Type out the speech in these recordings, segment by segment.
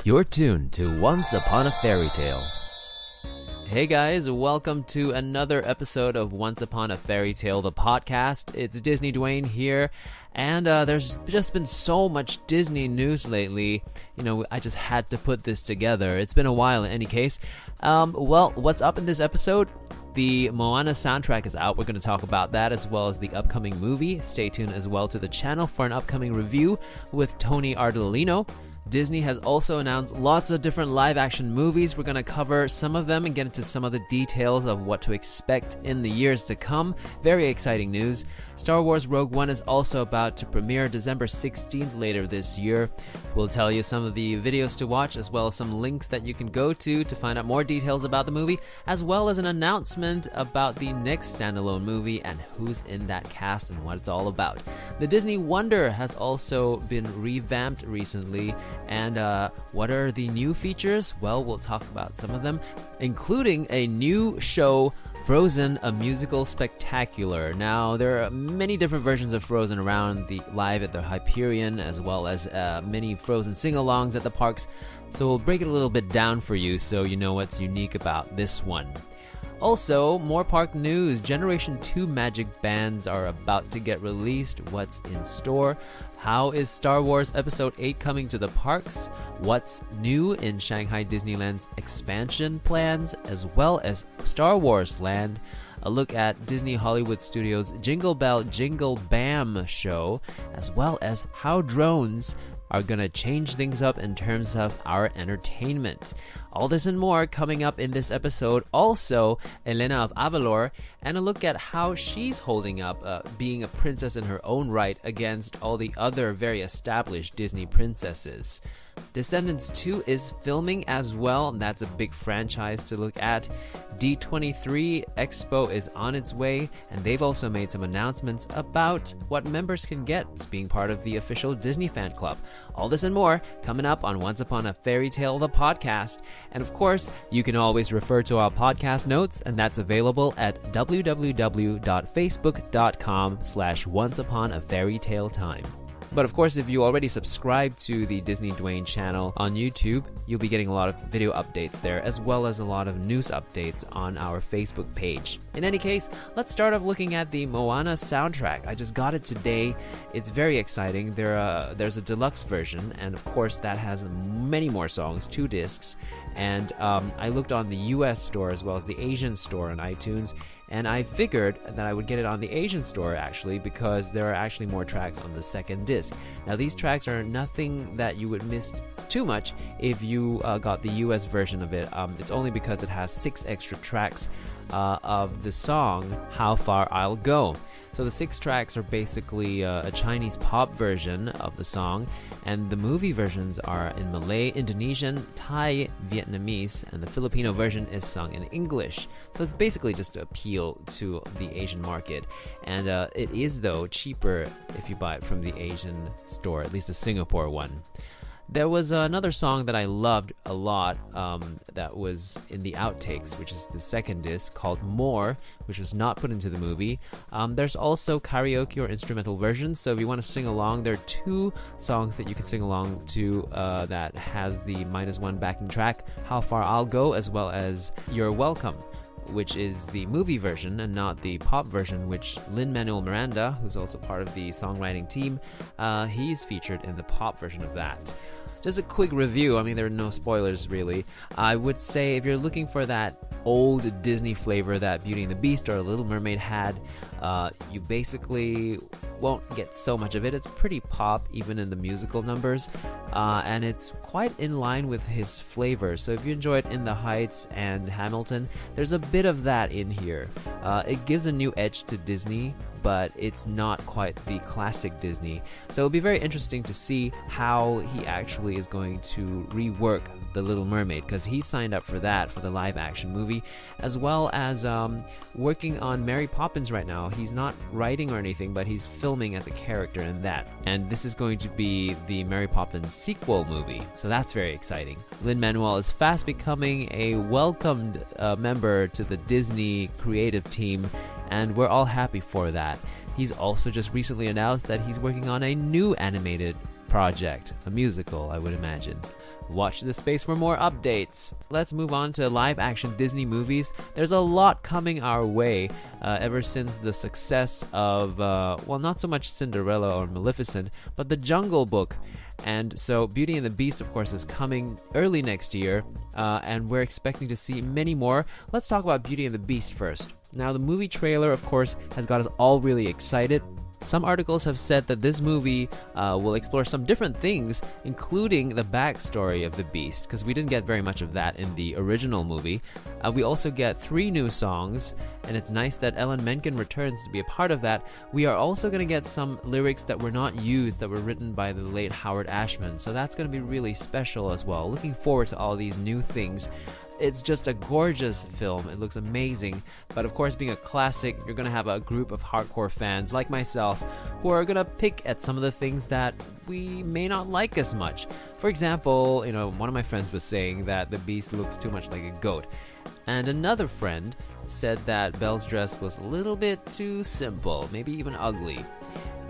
You're tuned to Once Upon a Fairy Tale. Hey guys, welcome to another episode of Once Upon a Fairy Tale, the podcast. It's DisneyDwayne here, and there's just been so much Disney news lately. You know, I just had to put this together. It's been a while in any case. Well, what's up in this episode? The Moana soundtrack is out. We're going to talk about that as well as the upcoming movie. Stay tuned as well to the channel for an upcoming review with Tony Ardolino. Disney has also announced lots of different live-action movies. We're going to cover some of them and get into some of the details of what to expect in the years to come. Very exciting news. Star Wars Rogue One is also about to premiere December 16th later this year. We'll tell you some of the videos to watch as well as some links that you can go to find out more details about the movie, as well as an announcement about the next standalone movie and who's in that cast and what it's all about. The Disney Wonder has also been revamped recently. And what are the new features? Well, we'll talk about some of them, including a new show, Frozen, a musical spectacular. Now, there are many different versions of Frozen around the live at the Hyperion, as well as many Frozen sing-alongs at the parks. So we'll break it a little bit down for you so you know what's unique about this one. Also, more park news. Generation 2 Magic Bands are about to get released. What's in store? How is Star Wars Episode 8 coming to the parks? What's new in Shanghai Disneyland's expansion plans, as well as Star Wars Land? A look at Disney Hollywood Studios' Jingle Bell Jingle Bam show, as well as how drones are going to change things up in terms of our entertainment. All this and more coming up in this episode. Also, Elena of Avalor, and a look at how she's holding up being a princess in her own right against all the other very established Disney princesses. Descendants 2 is filming as well, and that's a big franchise to look at. D23 Expo is on its way, and they've also made some announcements about what members can get as being part of the official Disney fan club. All this and more coming up on Once Upon a Fairy Tale, the podcast. And of course, you can always refer to our podcast notes, and that's available at www.facebook.com/onceuponafairytaletime. But of course, if you already subscribe to the DisneyDwayne channel on YouTube, you'll be getting a lot of video updates there, as well as a lot of news updates on our Facebook page. In any case, let's start off looking at the Moana soundtrack. I just got it today. It's very exciting. There's a deluxe version, and of course, that has many more songs, 2 discs. And I looked on the US store as well as the Asian store on iTunes, and I figured that I would get it on the Asian store actually, because there are actually more tracks on the second disc. Now, these tracks are nothing that you would miss too much if you got the US version of it. It's only because it has 6 extra tracks of the song How Far I'll Go. So the 6 tracks are basically a Chinese pop version of the song, and the movie versions are in Malay, Indonesian, Thai, Vietnamese, and the Filipino version is sung in English. So it's basically just to appeal to the Asian market. And it is, though, cheaper if you buy it from the Asian store, at least the Singapore one. There was another song that I loved a lot that was in the outtakes, which is the second disc, called More, which was not put into the movie. There's also karaoke or instrumental versions, so if you want to sing along, there are 2 songs that you can sing along to that has the -1 backing track, How Far I'll Go, as well as You're Welcome, which is the movie version and not the pop version, which Lin-Manuel Miranda, who's also part of the songwriting team, he's featured in the pop version of that. Just a quick review, I mean, there are no spoilers really. I would say if you're looking for that old Disney flavor that Beauty and the Beast or Little Mermaid had, you basically won't get so much of it. It's pretty pop, even in the musical numbers, and it's quite in line with his flavor. So if you enjoyed In the Heights and Hamilton, there's a bit of that in here. It gives a new edge to Disney, but it's not quite the classic Disney. So it'll be very interesting to see how he actually is going to rework The Little Mermaid, because he signed up for that, for the live action movie, as well as working on Mary Poppins right now. He's not writing or anything, but he's filming as a character in that. And this is going to be the Mary Poppins sequel movie, so that's very exciting. Lin-Manuel is fast becoming a welcomed member to the Disney creative team, and we're all happy for that. He's also just recently announced that he's working on a new animated project, a musical, I would imagine. Watch this space for more updates. Let's move on to live-action Disney movies. There's a lot coming our way ever since the success of, well, not so much Cinderella or Maleficent, but The Jungle Book. And so Beauty and the Beast, of course, is coming early next year, and we're expecting to see many more. Let's talk about Beauty and the Beast first. Now, the movie trailer, of course, has got us all really excited. Some articles have said that this movie will explore some different things, including the backstory of the Beast, because we didn't get very much of that in the original movie. We also get 3 new songs, and it's nice that Ellen Menken returns to be a part of that. We are also going to get some lyrics that were not used, that were written by the late Howard Ashman, so that's going to be really special as well. Looking forward to all these new things. It's just a gorgeous film. It looks amazing. But of course, being a classic, you're going to have a group of hardcore fans like myself who are going to pick at some of the things that we may not like as much. For example, one of my friends was saying that the Beast looks too much like a goat. And another friend said that Belle's dress was a little bit too simple, maybe even ugly.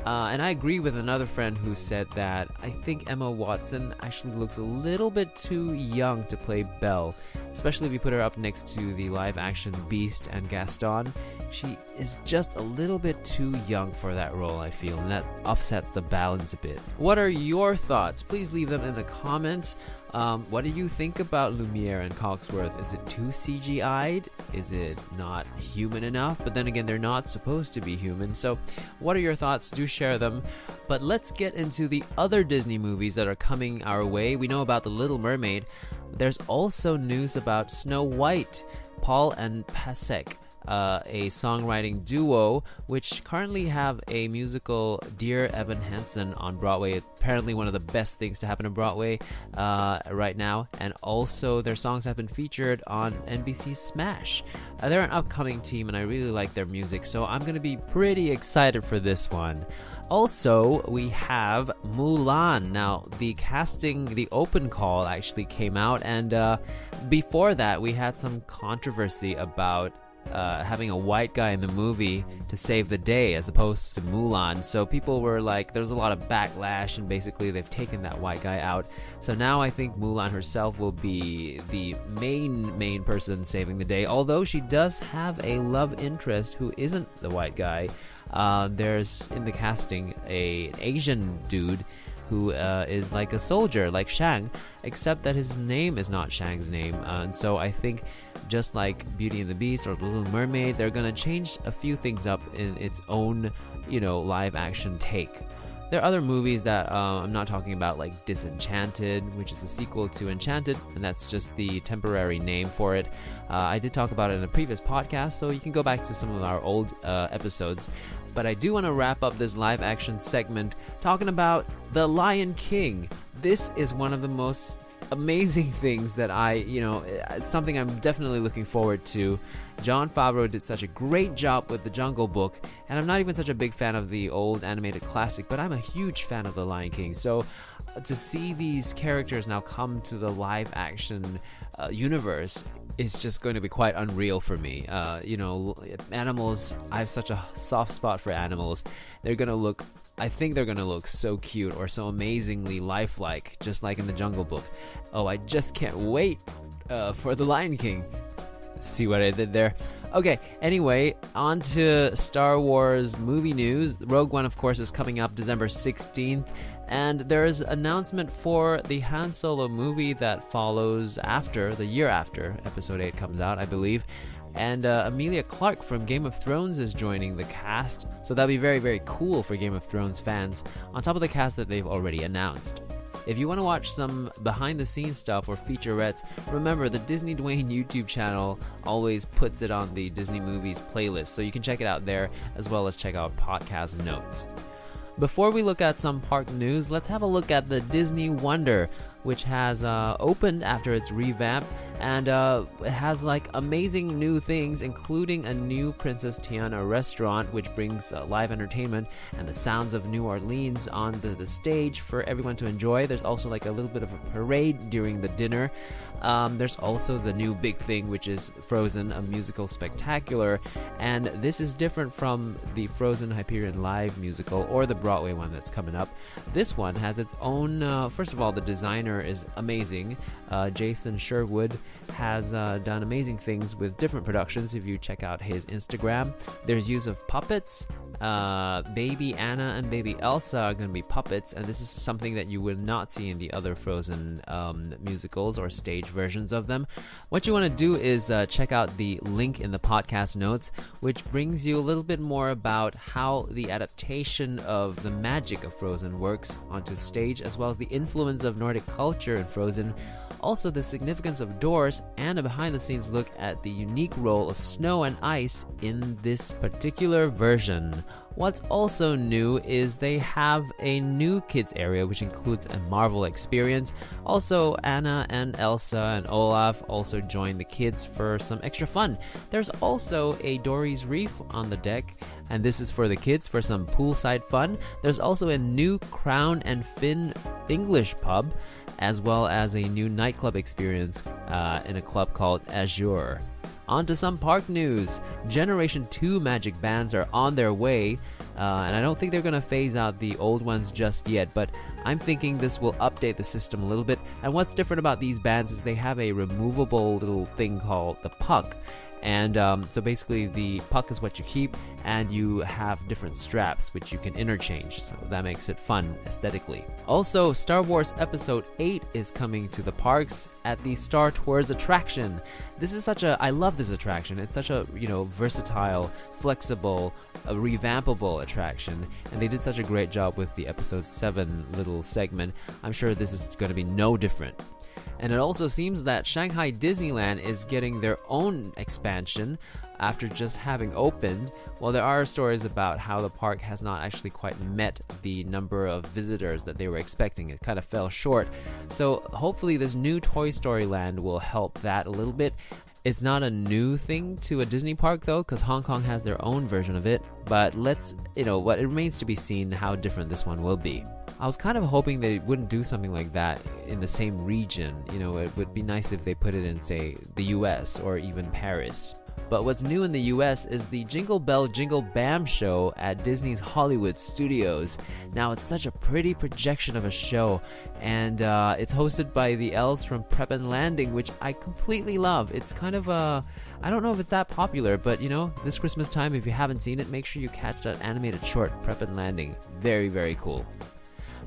And I agree with another friend who said that I think Emma Watson actually looks a little bit too young to play Belle, especially if you put her up next to the live-action Beast and Gaston. She is just a little bit too young for that role, I feel, and that offsets the balance a bit. What are your thoughts? Please leave them in the comments. What do you think about Lumiere and Cogsworth? Is it too CGI'd? Is it not human enough? But then again, they're not supposed to be human. So what are your thoughts? Do share them. But let's get into the other Disney movies that are coming our way. We know about The Little Mermaid. There's also news about Snow White. Paul and Pasek, a songwriting duo, which currently have a musical, Dear Evan Hansen, on Broadway. It's apparently one of the best things to happen on Broadway right now. And also, their songs have been featured on NBC's Smash. They're an upcoming team, and I really like their music, so I'm going to be pretty excited for this one. Also, we have Mulan. Now, the casting, the open call actually came out, and before that, we had some controversy about having a white guy in the movie to save the day as opposed to Mulan. So people were like, there's a lot of backlash, and basically they've taken that white guy out. So now I think Mulan herself will be the main person saving the day, although she does have a love interest who isn't the white guy. There's in the casting an Asian dude who is like a soldier, like Shang, except that his name is not Shang's name. And so I think just like Beauty and the Beast or The Little Mermaid, they're going to change a few things up in its own, live action take. There are other movies that I'm not talking about, like Disenchanted, which is a sequel to Enchanted, and that's just the temporary name for it. I did talk about it in a previous podcast, so you can go back to some of our old episodes. But I do want to wrap up this live action segment talking about The Lion King. This is one of the most amazing things that it's something I'm definitely looking forward to. Jon Favreau did such a great job with The Jungle Book, and I'm not even such a big fan of the old animated classic, but I'm a huge fan of The Lion King. So to see these characters now come to the live action universe is just going to be quite unreal for me. Animals, I have such a soft spot for animals. I think they're going to look so cute or so amazingly lifelike, just like in The Jungle Book. Oh, I just can't wait for The Lion King. See what I did there? Okay, anyway, on to Star Wars movie news. Rogue One, of course, is coming up December 16th. And there's an announcement for the Han Solo movie that follows the year after Episode 8 comes out, I believe. And Emilia Clarke from Game of Thrones is joining the cast, so that'll be very, very cool for Game of Thrones fans, on top of the cast that they've already announced. If you want to watch some behind-the-scenes stuff or featurettes, remember the DisneyDwayne YouTube channel always puts it on the Disney Movies playlist, so you can check it out there, as well as check out podcast notes. Before we look at some park news, let's have a look at the Disney Wonder, which has opened after its revamp, And it has like amazing new things, including a new Princess Tiana restaurant, which brings live entertainment and the sounds of New Orleans on the stage for everyone to enjoy. There's also like a little bit of a parade during the dinner. There's also the new big thing, which is Frozen, a musical spectacular, and this is different from the Frozen Hyperion Live musical or the Broadway one that's coming up. This one has its own, first of all, the designer is amazing. Jason Sherwood has done amazing things with different productions. If you check out his Instagram, there's use of puppets. Baby Anna and Baby Elsa are going to be puppets, and this is something that you will not see in the other Frozen musicals or stage versions of them. What you want to do is check out the link in the podcast notes, which brings you a little bit more about how the adaptation of the magic of Frozen works onto the stage, as well as the influence of Nordic culture in Frozen. Also, the significance of doors and a behind-the-scenes look at the unique role of snow and ice in this particular version. What's also new is they have a new kids area, which includes a Marvel experience. Also, Anna and Elsa and Olaf also join the kids for some extra fun. There's also a Dory's Reef on the deck, and this is for the kids for some poolside fun. There's also a new Crown and Fin English pub, as well as a new nightclub experience in a club called Azure. On to some park news. Generation 2 Magic Bands are on their way, and I don't think they're going to phase out the old ones just yet, but I'm thinking this will update the system a little bit. And what's different about these bands is they have a removable little thing called the puck. And so basically the puck is what you keep, and you have different straps which you can interchange, so that makes it fun aesthetically. Also, Star Wars Episode 8 is coming to the parks at the Star Tours attraction. This is I love this attraction. It's such a, versatile, flexible, revampable attraction, and they did such a great job with the Episode 7 little segment. I'm sure this is going to be no different. And it also seems that Shanghai Disneyland is getting their own expansion after just having opened. Well, there are stories about how the park has not actually quite met the number of visitors that they were expecting. It kind of fell short. So hopefully this new Toy Story Land will help that a little bit. It's not a new thing to a Disney park though, because Hong Kong has their own version of it. But it remains to be seen how different this one will be. I was kind of hoping they wouldn't do something like that in the same region. It would be nice if they put it in, say, the US or even Paris. But what's new in the US is the Jingle Bell Jingle Bam show at Disney's Hollywood Studios. Now, it's such a pretty projection of a show, and it's hosted by the elves from Prep and Landing, which I completely love. It's kind of I don't know if it's that popular, but this Christmas time, if you haven't seen it, make sure you catch that animated short, Prep and Landing. Very, very cool.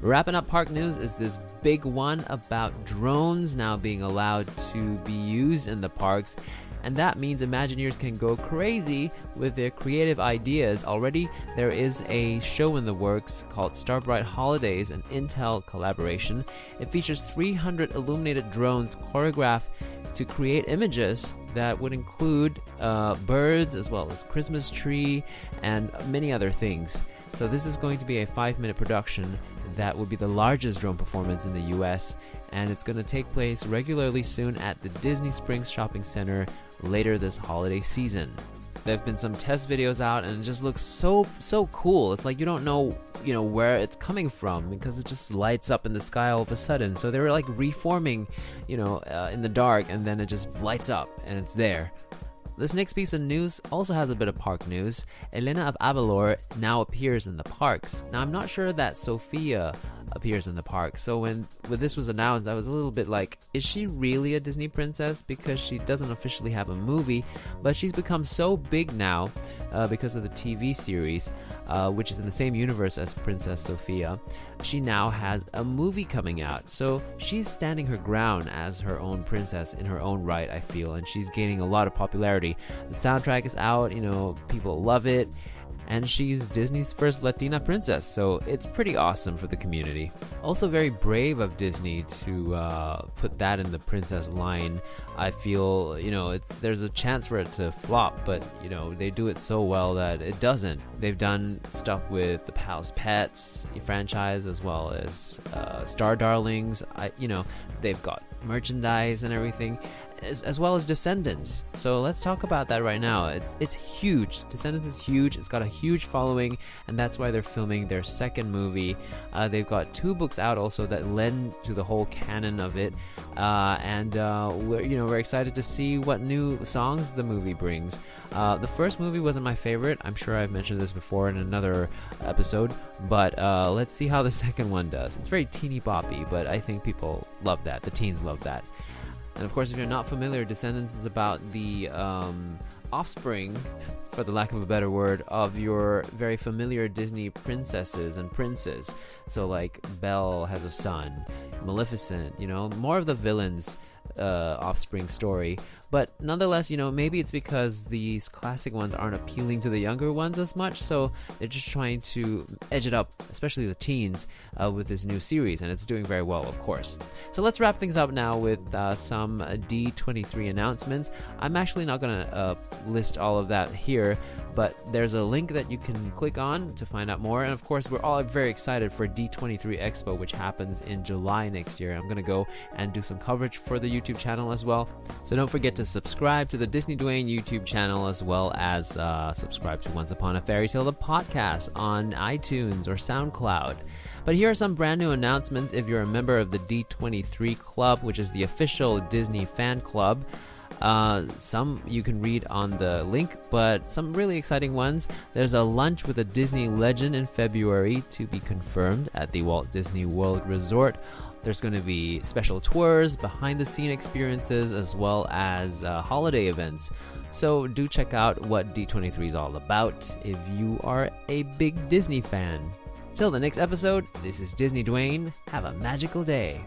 Wrapping up park news is this big one about drones now being allowed to be used in the parks, and that means Imagineers can go crazy with their creative ideas. Already there is a show in the works called Starbright Holidays, an Intel collaboration. It features 300 illuminated drones choreographed to create images that would include birds as well as Christmas tree and many other things. So this is going to be a 5-minute production that will be the largest drone performance in the US, and it's going to take place regularly soon at the Disney Springs Shopping Center later this holiday season. There have been some test videos out, and it just looks so cool. It's like you don't know where it's coming from, because it just lights up in the sky all of a sudden. So they were like reforming in the dark, and then it just lights up and it's there. This next piece of news also has a bit of park news. Elena of Avalor now appears in the parks. Now, I'm not sure that Sophia appears in the park, so when this was announced, I was a little bit like, is she really a Disney princess? Because she doesn't officially have a movie, but she's become so big now because of the TV series, which is in the same universe as Princess Sophia. She now has a movie coming out, so she's standing her ground as her own princess in her own right, I feel, and she's gaining a lot of popularity. The soundtrack is out, people love it, and she's Disney's first Latina princess, so it's pretty awesome for the community. Also very brave of Disney to put that in the princess line. I feel, there's a chance for it to flop, but, they do it so well that it doesn't. They've done stuff with the Palace Pets franchise as well as Star Darlings. They've got merchandise and everything. as well as Descendants. So let's talk about that right now. It's huge. Descendants is huge. It's got a huge following, and that's why they're filming their second movie. They've got 2 books out also that lend to the whole canon of it. We're excited to see what new songs the movie brings. The first movie wasn't my favorite. I'm sure I've mentioned this before in another episode, but let's see how the second one does. It's very teeny boppy, but I think people love that. The teens love that. And of course, if you're not familiar, Descendants is about the offspring, for the lack of a better word, of your very familiar Disney princesses and princes. So like Belle has a son, Maleficent, more of the villains offspring story. But nonetheless, maybe it's because these classic ones aren't appealing to the younger ones as much, so they're just trying to edge it up, especially the teens, with this new series, and it's doing very well, of course. So let's wrap things up now with some D23 announcements. I'm actually not going to list all of that here, but there's a link that you can click on to find out more. And of course, we're all very excited for D23 Expo, which happens in July next year. I'm going to go and do some coverage for the YouTube channel as well. So don't forget to subscribe to the DisneyDwayne YouTube channel, as well as subscribe to Once Upon a Fairy Tale, the podcast, on iTunes or SoundCloud. But here are some brand new announcements if you're a member of the D23 Club, which is the official Disney fan club. Some you can read on the link, but some really exciting ones. There's a lunch with a Disney legend in February to be confirmed at the Walt Disney World Resort. There's going to be special tours, behind-the-scene experiences, as well as holiday events. So do check out what D23 is all about if you are a big Disney fan. Till the next episode, this is DisneyDwayne. Have a magical day.